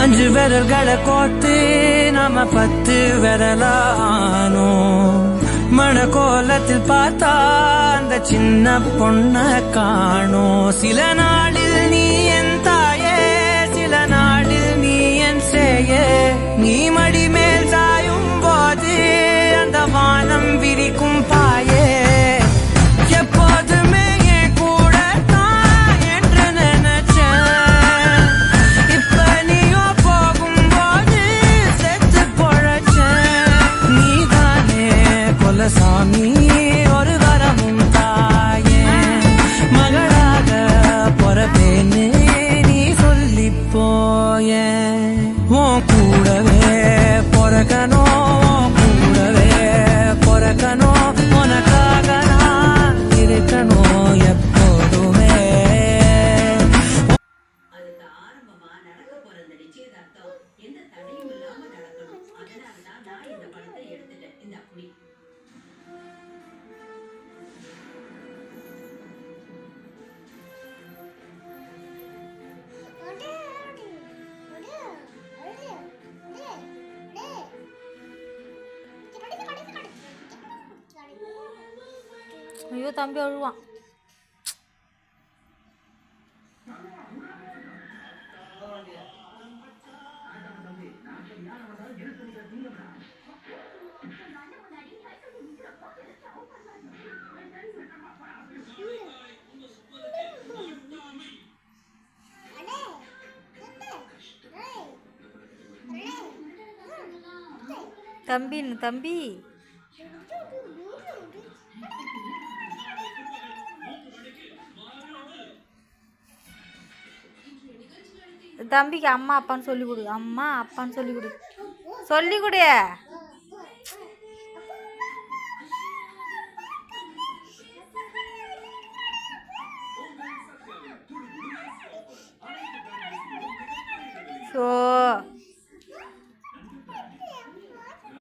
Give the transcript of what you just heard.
அஞ்சு விரல்களை கோத்து நாம 10 விரலானோ மணக்கோலத்தில் பார்த்தா அந்த சின்ன பொண்ண காணோம். சில நாளில் நீ என் தாயே, சில நாளில் நீ என் சேயே. நீ மடி மேல் சாயும் போது அந்த வானம் விரிக்கும் பாயே. எப்போதுமே என் கூட தான் என்று நினைச்சேன். இப்ப நீயோ போகும்போது செத்து பொழைச்சேன். நீதானே கொலசாமி, ஒரு வரமும் தாயே. மகளாக பொறப்பேன்னு நீ சொல்லி போய. உன் கூடவே பொறக்கணும், கூடவே பொறக்கணும். உனக்காக நான் இருக்கணும் எப்போதுமே. அதுக்கு ஆரம்பமா நடக்க போற இந்த நிச்சயதார்த்தம் எந்த தடையும் இல்லாம நடக்கணும். அதனாலதான் நான் இந்த படத்தை எடுத்துட்டேன். இந்த அப்படி ஐயோ தம்பி அழுவான். தம்பி தம்பி தம்பிக்கு அம்மா அப்பான்னு சொல்லி கொடு, அம்மா அப்பான்னு சொல்லி கொடு, சொல்லி கொடு. ஸோ